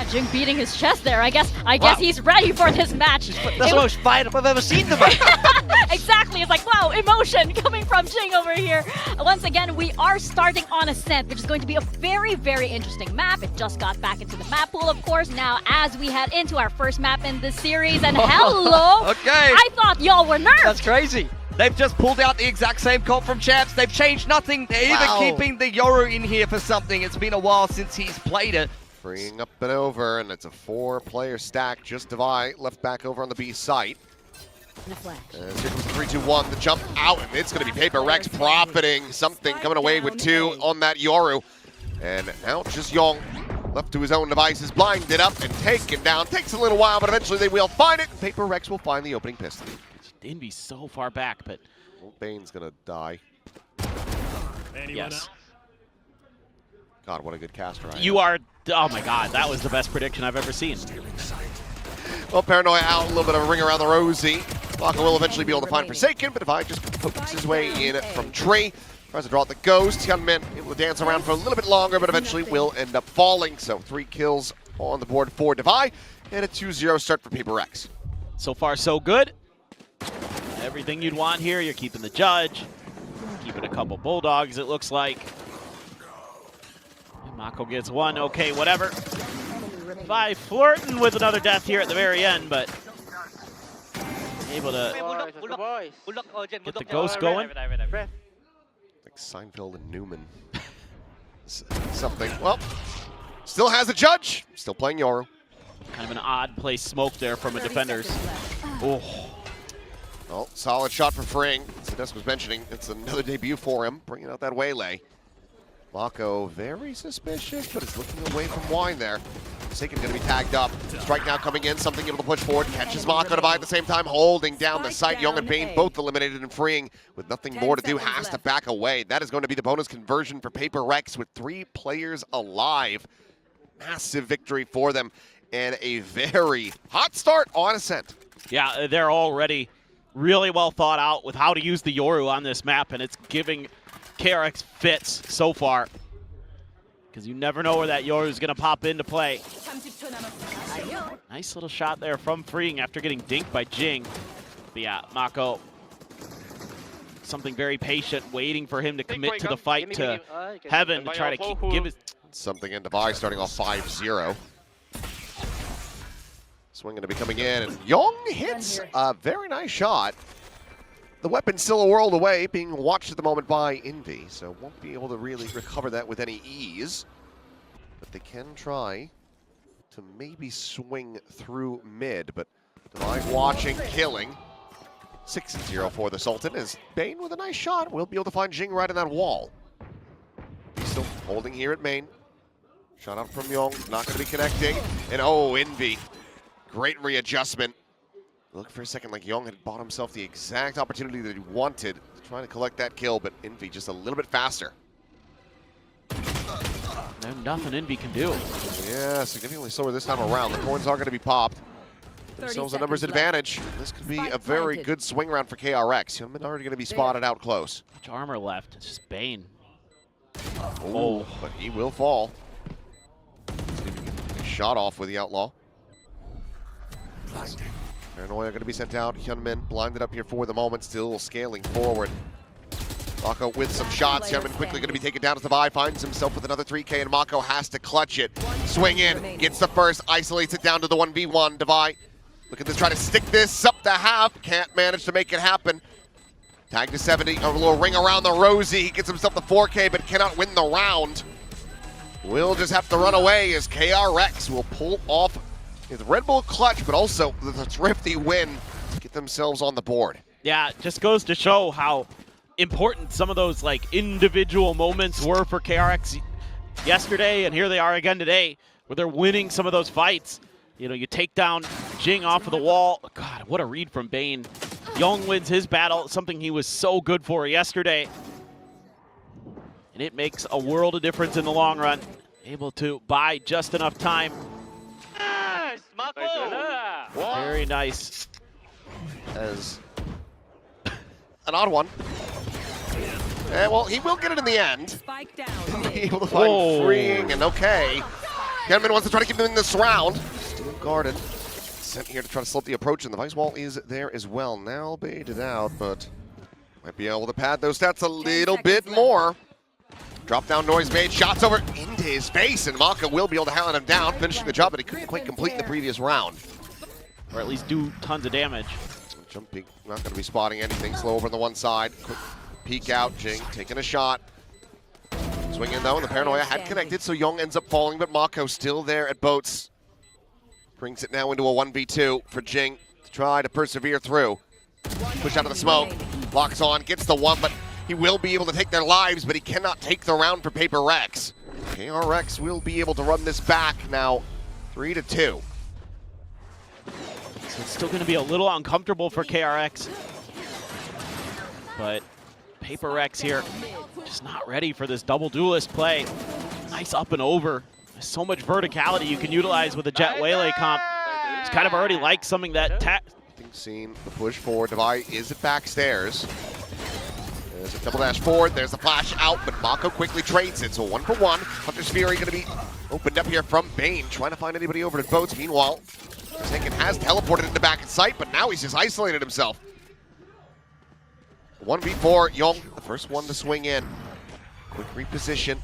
Jing beating his chest there. I guess he's ready for this match. That's the most fired up I've ever seen them. Exactly. It's like, wow, emotion coming from Jing over here. Once again, we are starting on Ascent, which is going to be a very, very interesting map. It just got back into the map pool, of course, now as we head into our first map in this series. And hello! Okay. I thought y'all were nerfed. That's crazy. They've just pulled out the exact same comp from Champs. They've changed nothing. They're even keeping the Yoru in here for something. It's been a while since he's played it. Freeing up and over, and it's a 4-player stack. Just Devi left back over on the B site. And a flash. And here comes the 3-2-1, the jump out, and it's going to be PRX profiting something, coming away with 2 on that Yoru. And now just Young, left to his own devices, blinded up and taken down. Takes a little while, but eventually they will find it. PRX will find the opening pistol. Envy's so far back, but... Well, Bane's going to die. Yes. God, what a good caster I am. You are... Oh my god, that was the best prediction I've ever seen. Well, Paranoia out, a little bit of a ring around the rosy. Laka will eventually be able to find Forsaken, but Devi just pokes his way in from Tree. Tries to draw out the Ghost. Hyunmin able to dance around for a little bit longer, but eventually will end up falling. So 3 kills on the board for Devi, and a 2-0 start for PRX. So far, so good. Everything you'd want here. You're keeping the Judge, keeping a couple Bulldogs, it looks like. And Mako gets 1. Okay, whatever. Devi flirting with another death here at the very end, but able to get the Ghost going. Like Seinfeld and Newman. Something. Well, still has a Judge. Still playing Yoru. Kind of an odd place smoke there from a defender's. Oh. Well, solid shot for Fring. As Desk was mentioning, it's another debut for him, bringing out that waylay. Mako very suspicious, but is looking away from Wine there. Forsaken going to be tagged up. Strike now coming in, something able to push forward. Catches Mako Devi at the same time, holding down the site. Young and Bane both eliminated and freeing with nothing more to do. Has to back away. That is going to be the bonus conversion for PRX with 3 players alive. Massive victory for them and a very hot start on Ascent. Yeah, they're already really well thought out with how to use the Yoru on this map, and it's giving KRX fits so far. Because you never know where that Yoru is going to pop into play. Nice little shot there from Freeing after getting dinked by Jing. But yeah, Mako, something very patient, waiting for him to commit to the fight to Heaven to try to give his... Something in Devi starting off 5-0. Swing going to be coming in, and Young hits a very nice shot. The weapon's still a world away, being watched at the moment by Envy, so won't be able to really recover that with any ease. But they can try to maybe swing through mid, but Devi watching, killing. 6-0 for the Sultan, as Bane with a nice shot will be able to find Jing right in that wall. He's still holding here at main. Shot up from Young, not going to be connecting. And oh, Envy. Great readjustment. Look for a second like Young had bought himself the exact opportunity that he wanted, trying to collect that kill, but Envy just a little bit faster. There's nothing Envy can do. Yeah, significantly slower this time around. The coins are going to be popped. Themselves a numbers advantage. This could be a very good swing round for KRX. Hyunmin already going to be spotted out close. Much armor left. It's just Bane. Oh, but he will fall. Shot off with the Outlaw. Paranoia going to be sent out. Hyunmin blinded up here for the moment, still scaling forward. Mako with some shots. Hyunmin quickly going to be taken down as Devi finds himself with another 3K, and Mako has to clutch it. Swing in, gets the first, isolates it down to the 1v1. Devi looking to try to stick this up to half. Can't manage to make it happen. Tag to 70, a little ring around the rosy. He gets himself the 4K, but cannot win the round. Will just have to run away as KRX will pull off his Red Bull clutch, but also the thrifty win to get themselves on the board. Yeah, it just goes to show how important some of those like individual moments were for KRX yesterday, and here they are again today, where they're winning some of those fights. You know, you take down Jing off of the wall. God, what a read from Bane. Young wins his battle, something he was so good for yesterday. And it makes a world of difference in the long run. Able to buy just enough time. Very nice. As an odd one. Well, he will get it in the end. Able to find Freeing, and okay. Hyunmin wants to try to keep him in this round. Still guarded. Sent here to try to slow up the approach, and the Vice Wall is there as well. Now baited out, but might be able to pad those stats a little bit more. Drop down noise made, shots over into his face, and Maka will be able to hound him down, finishing the job that he couldn't quite complete in the previous round. Or at least do tons of damage. Jump peek, not going to be spotting anything. Slow over on the one side. Quick peek out, Jing taking a shot. Swinging though, and the Paranoia had connected, so Young ends up falling, but Mako still there at boats. Brings it now into a 1v2 for Jing to try to persevere through. Push out of the smoke, locks on, gets the one, but he will be able to take their lives, but he cannot take the round for PRX. KRX will be able to run this back now, 3-2. So it's still going to be a little uncomfortable for KRX. But PRX here just not ready for this double duelist play. Nice up and over. There's so much verticality you can utilize with a Jet Waylay comp. It's kind of already like something that Seen the push forward. Devi is it backstairs. There's a double dash forward. There's the flash out, but Mako quickly trades it. So 1-for-1. Hunter's Fury going to be opened up here from Bane, trying to find anybody over to boats. Meanwhile, Forsaken has teleported into back in sight, but now he's just isolated himself. 1v4, Young, the first one to swing in. Quick reposition.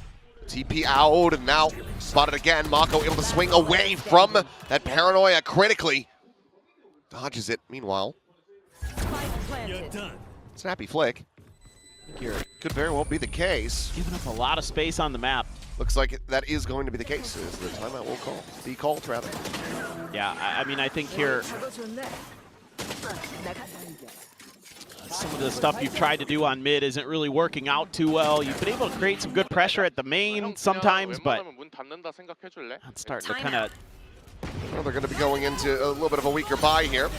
TP out, and now spotted again. Mako able to swing away from that Paranoia critically. Dodges it. Meanwhile, snappy flick. Here could very well be the case. Giving up a lot of space on the map. Looks like that is going to be the case. Is the timeout will call. Be called, rather. Yeah, I mean, I think here some of the stuff you've tried to do on mid isn't really working out too well. You've been able to create some good pressure at the main sometimes, but it's starting to kind of... Well, they're going to be going into a little bit of a weaker buy here.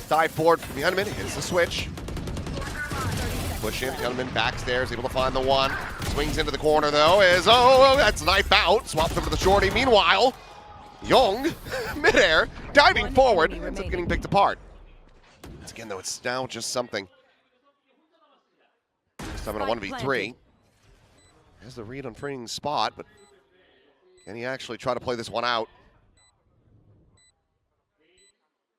Dive forward from Hyunmin, hits the switch. Push in, Hyunmin backstairs, able to find the one. Swings into the corner though, that's knife out. Swaps over to the shorty. Meanwhile, Young, midair, diving forward, ends up getting picked apart. Once again though, it's now just something. This time in a 1v3. Has the read on Fring's spot, but can he actually try to play this one out?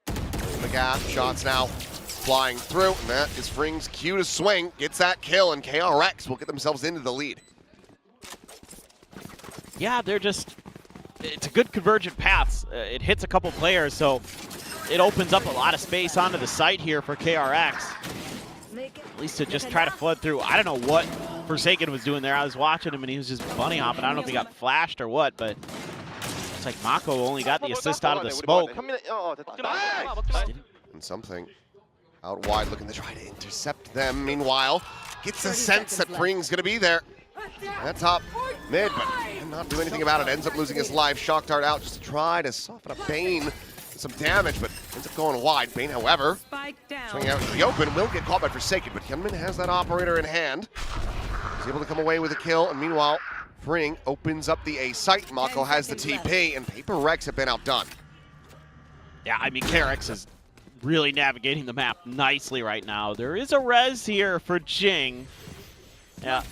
The gap, shots now flying through, and that is Fring's cue to swing. Gets that kill, and KRX will get themselves into the lead. Yeah, they're just... It's a good convergent path. It hits a couple players, so it opens up a lot of space onto the site here for KRX. At least to just try to flood through. I don't know what Forsaken was doing there. I was watching him, and he was just bunny hopping. I don't know if he got flashed or what, but it's like Mako only got the assist out of the smoke. And something out wide looking to try to intercept them. Meanwhile, gets a sense that Fring's going to be there. At top mid, but cannot do anything about it. Ends up losing his life. Shock Dart out just to try to soften up Bane with some damage, but ends up going wide. Bane, however, swinging out into the open, will get caught by Forsaken, but Hyunmin has that operator in hand. He's able to come away with a kill, and meanwhile, Fring opens up the A site. Mako has the TP, and PRX have been outdone. Yeah, I mean, KRX is really navigating the map nicely right now. There is a res here for Jing. Yeah,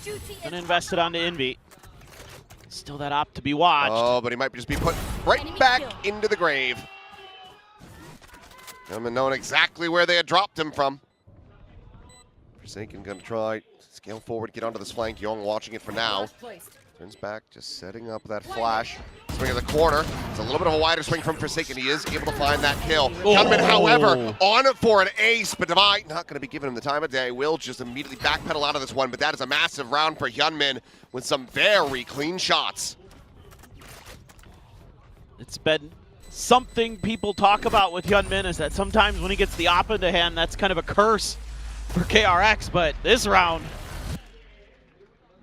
gonna invest it onto Envy. Still that op to be watched. Oh, but he might just be put right back into the grave. Hyunmin knowing exactly where they had dropped him from. Forsaken gonna try scale forward, get onto this flank. Young watching it for now. Turns back, just setting up that flash. Swing in the corner. It's a little bit of a wider swing from Forsaken. He is able to find that kill. Hyunmin, however, on for an ace, but Devi not going to be giving him the time of day. Will just immediately backpedal out of this one, but that is a massive round for Hyunmin with some very clean shots. It's been something people talk about with Hyunmin is that sometimes when he gets the op into hand, that's kind of a curse for KRX, but this round,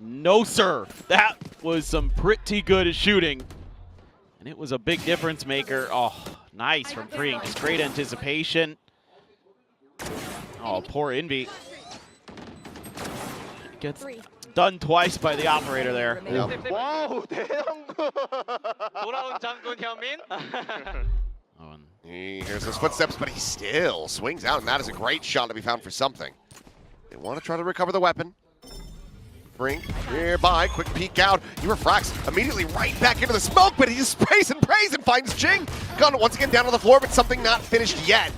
no sir. That was some pretty good shooting. And it was a big difference maker. Oh, nice from Fring. Just great anticipation. Oh, poor Envy. Gets done twice by the operator there. Yep. 와우, 대형구. 돌아온 장군 현민. He hears those footsteps, but he still swings out, and that is a great shot to be found for something. They want to try to recover the weapon. Spring nearby, quick peek out. He refracts immediately right back into the smoke, but he just sprays and prays and finds Jing. Gun once again down on the floor, but something not finished yet.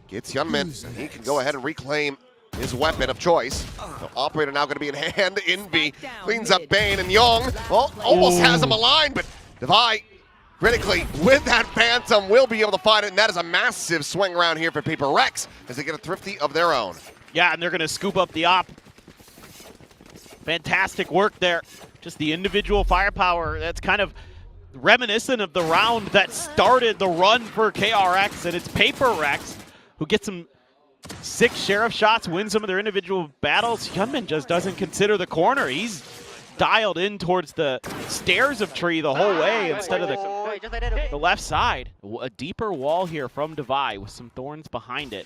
Gets Hyunmin, and he can go ahead and reclaim his weapon of choice. The operator now going to be in hand. Envy cleans up Bane, and Young, well, almost has him aligned, but Devi critically with that Phantom will be able to find it, and that is a massive swing around here for PRX as they get a thrifty of their own. Yeah, and they're going to scoop up the op. Fantastic work there. Just the individual firepower. That's kind of reminiscent of the round that started the run for KRX, and it's PRX who gets some 6 sheriff shots, wins some of their individual battles. Hyunmin just doesn't consider the corner. He's dialed in towards the stairs of Tree the whole way instead of the left side. A deeper wall here from Devi with some thorns behind it.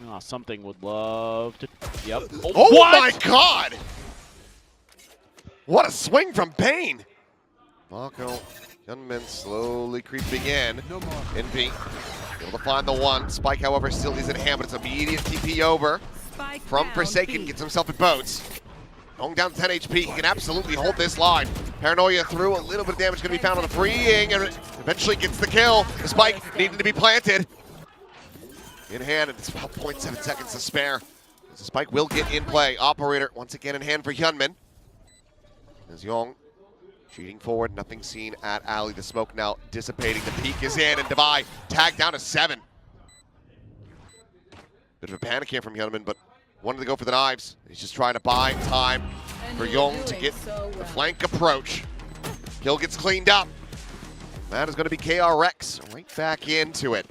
Oh, something would love to. Yep. Oh my God! What a swing from Bane! Mako, Hyunmin slowly creeping in. Envy able to find the one. Spike, however, still is in hand, but it's immediate TP over. From Forsaken, gets himself in boats. Going down to 10 HP, he can absolutely hold this line. Paranoia through, a little bit of damage going to be found on the freeing, and eventually gets the kill. The spike needing to be planted. In hand, and it's about 0.7 seconds to spare. The spike will get in play. Operator once again in hand for Hyunmin. As Young cheating forward, nothing seen at Alley. The smoke now dissipating. The peak is in, and Devi tagged down to 7. Bit of a panic here from Hyunmin, but wanted to go for the knives. He's just trying to buy time for Young to get the flank approach. Kill gets cleaned up. That is going to be KRX right back into it.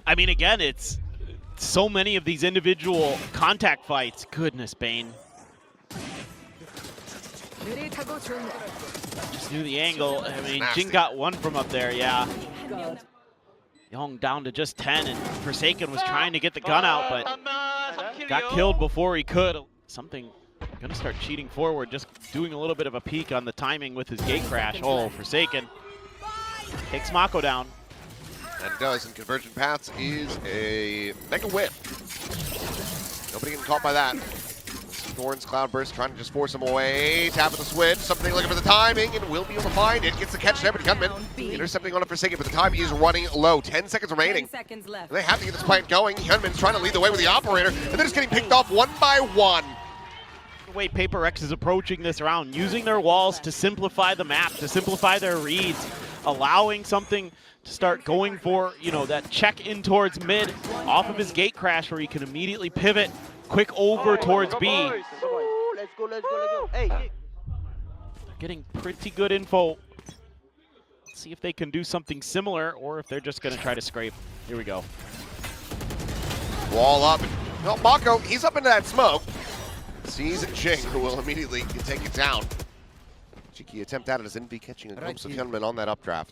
I mean, again, it's so many of these individual contact fights. Goodness, Bane. Just knew the angle. I mean, Jing got one from up there, yeah. Young down to just 10, and Forsaken was trying to get the gun out, but got killed before he could. Something gonna start cheating forward, just doing a little bit of a peek on the timing with his gate crash. Oh, Forsaken takes Mako down. And does, and Convergent Paths is a mega whip. Nobody getting caught by that. Thorns, Cloudburst trying to just force him away. Tap with the switch, something looking for the timing, and will be able to find it. Gets the catch there, but Hyunmin intercepting on it for Forsaken, but the time is running low. 10 seconds remaining. 10 seconds left. And they have to get this plant going. Hyunmin's trying to lead the way with the operator, and they're just getting picked off one by one. The way PRX is approaching this round, using their walls to simplify the map, to simplify their reads, allowing something to start going for, you know, that check in towards mid off of his gate crash where he can immediately pivot quick over towards B. Let's go. Hey. Getting pretty good info. Let's see if they can do something similar or if they're just going to try to scrape. Here we go. Wall up. No, Mako, he's up into that smoke. Sees Jing, who will immediately take it down. Cheeky attempt at it as Envy catching a glimpse of Hyunmin on that updraft.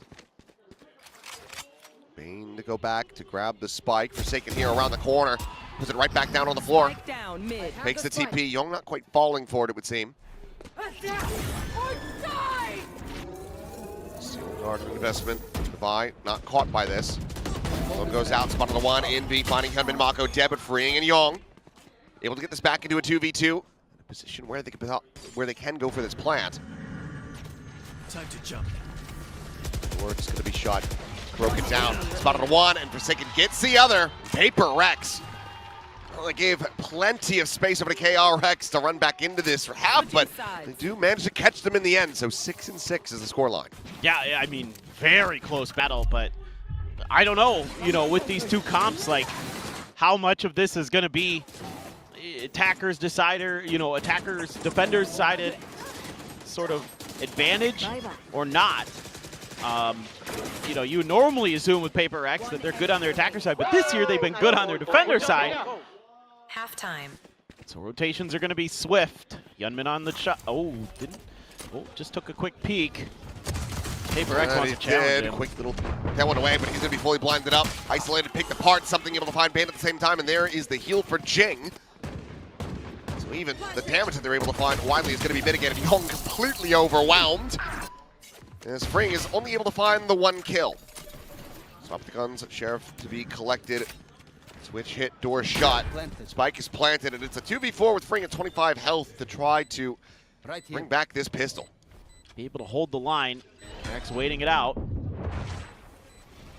Bane to go back to grab the spike. Forsaken here around the corner. Puts it right back down on the floor. Makes the TP. Young not quite falling for it, it would seem. Steel guard investment. Devi not caught by this. One goes out, spot on the one. Envy finding Hyunmin, Mako dead, but freeing, and Young able to get this back into a 2v2. A position where they can go for this plant. Time to jump. Or just going to be shot. Broken down. Spot on the one, and Forsaken gets the other. PRX. Well, they gave plenty of space over to KRX to run back into this for half, but they do manage to catch them in the end. So 6-6 is the scoreline. Yeah, I mean, very close battle, but I don't know, you know, with these two comps, like, how much of this is going to be attackers decider, you know, attackers, defenders decided sort of advantage or not. You know, you normally assume with PRX that they're good on their attacker side, but this year they've been good on their defender side. Halftime. So rotations are going to be swift. Hyunmin on the shot. Oh, just took a quick peek. PRX wants to challenge him. Quick little that one away, but he's going to be fully blinded up. Isolated, picked apart, something able to find Bane at the same time, and there is the heal for Jing. So even the damage that they're able to find widely is going to be mitigated. Young completely overwhelmed. As Freeing is only able to find the one kill. Swap the guns, Sheriff to be collected Switch hit, door shut. Spike is planted, and it's a 2v4 with Fring at 25 health to try to bring back this pistol. Be able to hold the line. KRX waiting it out.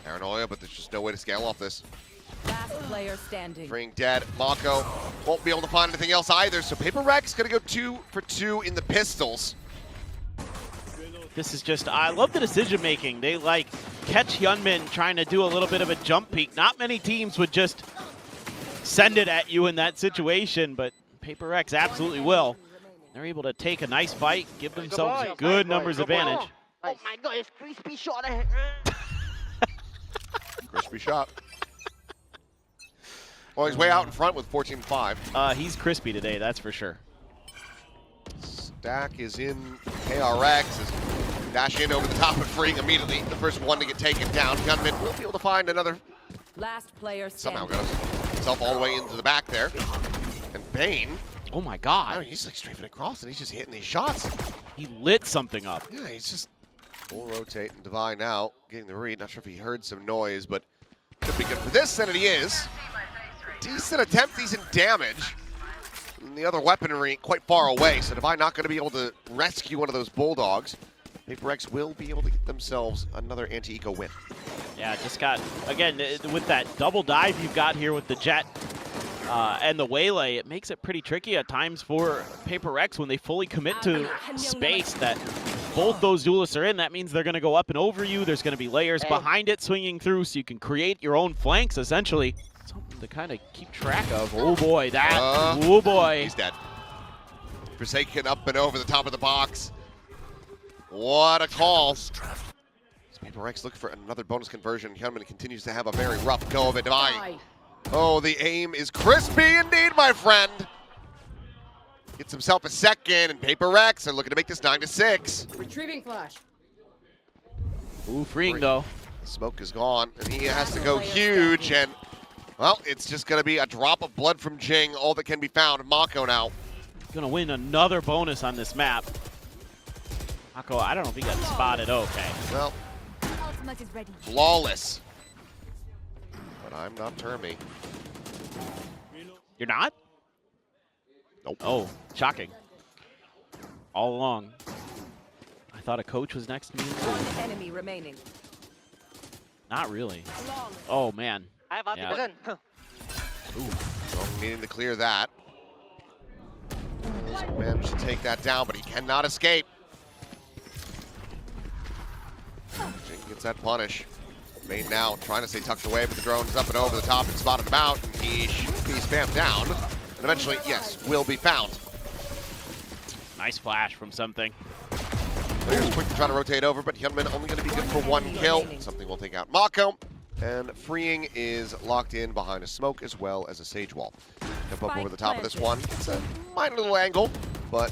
Paranoia, but there's just no way to scale off this. Last player standing. Fring dead. Mako won't be able to find anything else either, so PRX gonna go 2 for 2 in the pistols. This is just, I love the decision making. They like catch Hyunmin trying to do a little bit of a jump peek. Not many teams would just send it at you in that situation, but PRX absolutely will. They're able to take a nice fight, give themselves good numbers advantage. Oh my god, it's crispy shot. Crispy shot. Well, he's way out in front with 14-5. He's crispy today, that's for sure. Stack is in. KRX is dash in over the top of Fring immediately. The first one to get taken down. Gunman will be able to find another. Last player standing. Somehow got himself all the way into the back there. And Bane, Oh my god. oh, he's like strafing across and he's just hitting these shots. He lit something up. Yeah, he's just full rotate and Divine now getting the read. Not sure if he heard some noise, but could be good for this, and he is. Decent attempt, decent damage. And the other weaponry quite far away, so Divine not going to be able to rescue one of those Bulldogs. PRX will be able to get themselves another anti-eco win. Yeah, just got, again, with that double dive you've got here with the Jet and the Waylay, it makes it pretty tricky at times for PRX when they fully commit to space that both those duelists are in. That means they're going to go up and over you. There's going to be layers behind it swinging through, so you can create your own flanks, essentially. Something to kind of keep track of. Oh boy, oh boy. He's dead. Forsaken up and over the top of the box. What a call. PRX looking for another bonus conversion. Hyunmin continues to have a very rough go of it. Divine. Oh, the aim is crispy indeed, my friend. Gets himself a second, and PRX are looking to make this 9-6. Retrieving flash. Ooh, freeing though. Smoke is gone, and he has to go huge, and, well, it's just going to be a drop of blood from Jing, all that can be found. Mako now. Gonna win another bonus on this map. Mako, I don't know if he got spotted. Okay. Well, flawless. But I'm not Termy. You're not? Nope. Oh, shocking. All along. I thought a coach was next to me. One enemy remaining. Not really. Oh, man. Yeah. Ooh, so needing to clear that. Managed to take that down, but he cannot escape. Jing gets that punish. Main now trying to stay tucked away, but the drone is up and over the top and spotted him out. And he should be spammed down. And eventually, yes, will be found. Nice flash from something. Players quick to try to rotate over, but Hyunmin only going to be good for one kill. Something will take out Mako. And freeing is locked in behind a smoke as well as a sage wall. Jump up over the top of this one. It's a minor little angle, but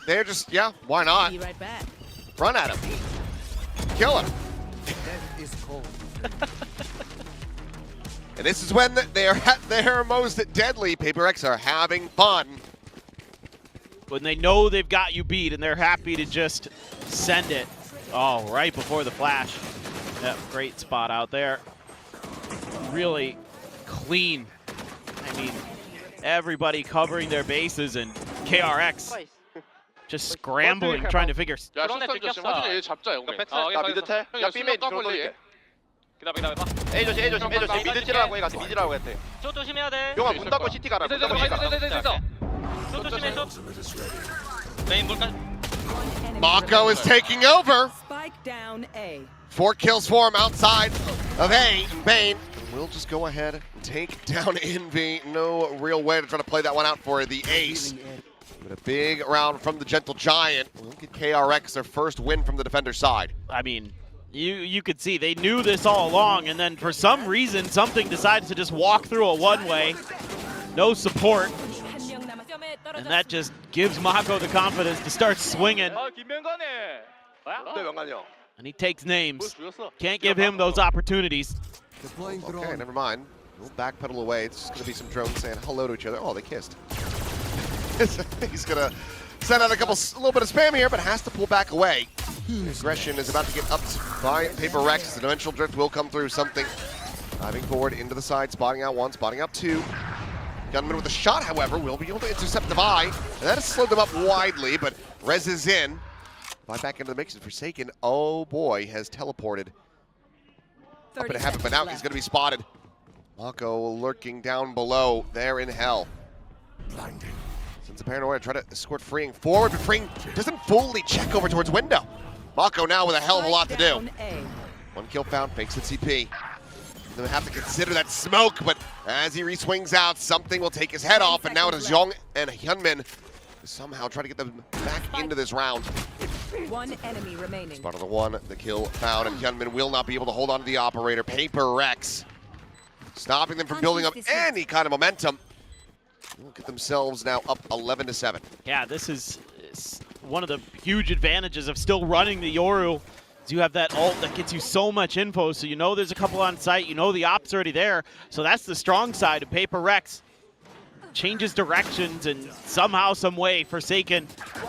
they're just, yeah, why not? Be right back. Run at him. Kill him. Death is cold. And this is when they are at their most deadly. PRX are having fun. When they know they've got you beat and they're happy to just send it. Oh, right before the flash. Yep, great spot out there. Really clean. I mean, everybody covering their bases and KRX just scrambling, trying to figure. 야, 슈탄 조심. 화준이 얘 잡자, 영민. 나 미드 텔? 야, B메인 좀 돌릴게. A 조심, A 조심, A 조심. 미드 찌라고 해가지고 미드라고 했대. 저 조심해야 돼. 용아 문 닫고 CT 가라. 문 닫고 CT 가라. 저 조심해, 저. 메인 물까? Mako is taking over. Spike down A. 4 kills for him outside of A. And Bane will just go ahead and take down Envy. No real way to try to play that one out for the ace. But a big round from the Gentle Giant. Look at KRX, their first win from the defender side. I mean, you could see they knew this all along, and then for some reason, something decided to just walk through a one-way. No support. And that just gives Mako the confidence to start swinging. And he takes names. Can't give him those opportunities. Deploying Okay, drone. never mind. We'll backpedal away. It's just going to be some drones saying hello to each other. Oh, they kissed. He's going to send out a little bit of spam here, but has to pull back away. The aggression is about to get upped by PRX. The dimensional drift will come through. Something Diving forward into the side, spotting out one, spotting out two. Gunman with a shot, however, will be able to intercept Devi. And that has slowed them up widely, but Rez is in. Devi back into the mix, and Forsaken, oh boy, has teleported up in heaven, but now he's going to be spotted. Mako lurking down below, there in hell. Blinding. Since the Paranoia try to escort Freeing forward, but Freeing doesn't fully check over towards window. Mako now with a hell of a lot to do. One kill found, fakes at CP. They have to consider that smoke, but as he re-swings out, something will take his head off, and now it is Young and Hyunmin somehow try to get them back into this round. One enemy remaining. Spot on the one, the kill found, and Hyunmin will not be able to hold on to the operator. PRX stopping them from building up any kind of momentum. Look at themselves now up 11-7. Yeah, this is one of the huge advantages of still running the Yoru. You have that ult that gets you so much info, so you know there's a couple on site, you know the op's already there, so that's the strong side of PRX. Changes directions, and somehow, some way, Forsaken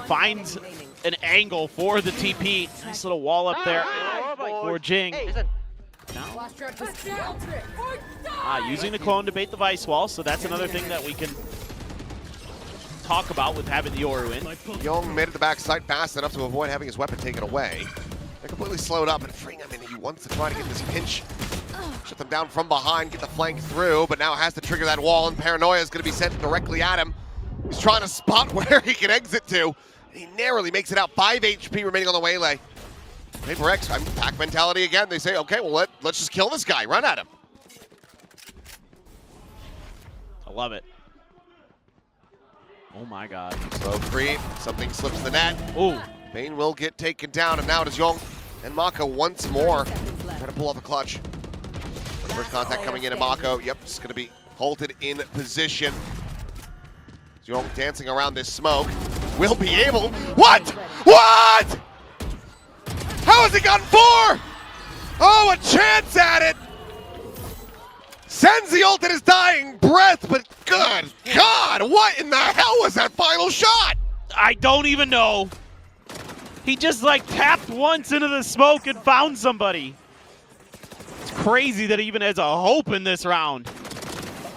finds an angle for the TP. Nice little wall up there for Jing. Using the clone to bait the Vice Wall, so that's another thing that we can talk about with having the Yoru in. Young made it the backside fast enough to avoid having his weapon taken away. They're completely slowed up, and Freeing, I mean, he wants to try to get this pinch, shut them down from behind, get the flank through, but now has to trigger that wall, and Paranoia is going to be sent directly at him. He's trying to spot where he can exit to. He narrowly makes it out. 5 HP remaining on the waylay. PRX, pack mentality again. They say, okay, well, let's just kill this guy. Run at him. I love it. Oh my god. Slow creep. Something slips the net. Ooh. Bane will get taken down, and now it is Young and Mako once more. Trying to pull off a clutch. First contact coming in, and Mako, yep, just going to be halted in position. Young dancing around this smoke. Will be able. What? What? How has he gotten 4? Oh, a chance at it. Sends the ult at his dying breath, but good God, what in the hell was that final shot? I don't even know. He just like tapped once into the smoke and found somebody. It's crazy that he even has a hope in this round.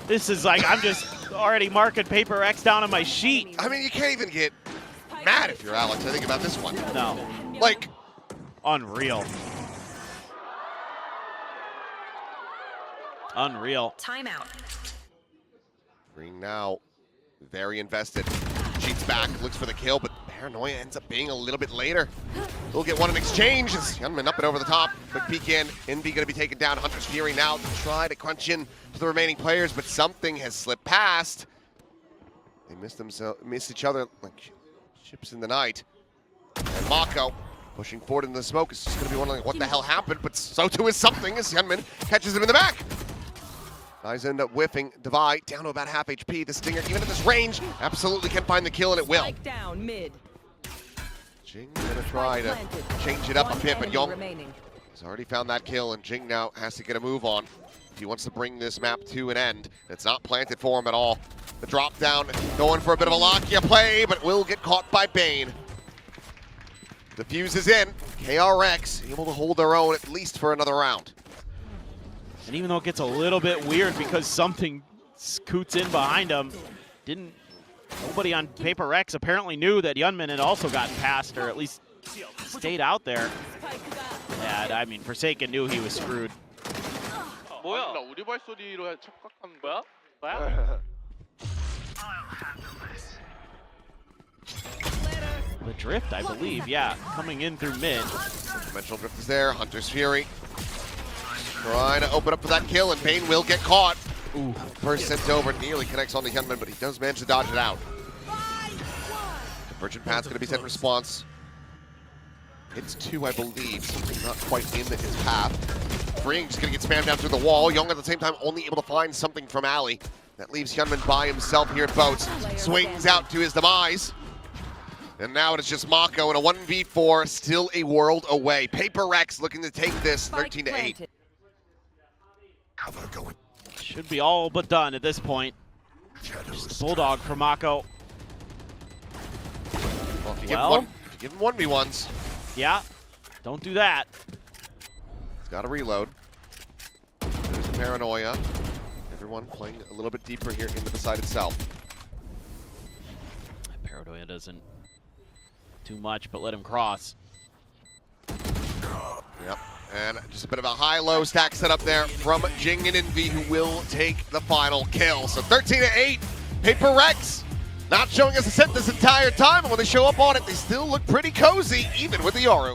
This is like, I'm just already marking PRX down on my sheet. I mean, you can't even get mad if you're Alex, I think, about this one. No. Like, unreal. Unreal. Timeout. Green now very invested. Cheats back, looks for the kill, but Paranoia ends up being a little bit later. We'll get one in exchange. Hyunmin up and over the top. Quick peek in. Envy going to be taken down. Hunter's Fury now to try to crunch in to the remaining players, but something has slipped past. They miss each other like ships in the night. And Mako pushing forward into the smoke is just going to be wondering what the hell happened, but so too is something as Hyunmin catches him in the back. Guys end up whiffing. Devi down to about half HP. The Stinger, even at this range, absolutely can find the kill, and it will. Spike down mid. Jing gonna try to change it up a bit, but Young has already found that kill, and Jing now has to get a move on if he wants to bring this map to an end. It's not planted for him at all. The drop down, going for a bit of a Lakia play, but will get caught by Bane. Defuse is in. KRX able to hold their own at least for another round. And even though it gets a little bit weird because something scoots in behind him, nobody on PRX apparently knew that Hyunmin had also gotten past, or at least stayed out there. Yeah, I mean, Forsaken knew he was screwed. 뭐야? 나 우리 발소리로 착각한 거야? 뭐야? The drift, I believe, yeah, coming in through mid. Dimensional drift is there. Hunter's Fury trying to open up for that kill, and Bane will get caught. Ooh, first sent over, nearly connects onto Hyunmin, but he does manage to dodge it out. Virgin Path's going to be sent response. Hits 2, I believe, so he's not quite in his path. Freeing just going to get spammed down through the wall. Young at the same time only able to find something from Ali. That leaves Hyunmin by himself here at Boats. Swings out to his demise. And now it is just Mako in a 1v4, still a world away. PRX looking to take this 13-8. Should be all but done at this point. Just Bulldog for Mako. Well, if you give him 1v1s. Yeah, don't do that. He's got to reload. There's Paranoia. Everyone playing a little bit deeper here into the side itself. Paranoia doesn't do much, but let him cross. Yep. And just a bit of a high-low stack setup there from Jing and Envy, who will take the final kill. So 13-8, PRX not showing us a set this entire time, and when they show up on it, they still look pretty cozy, even with the Yoru.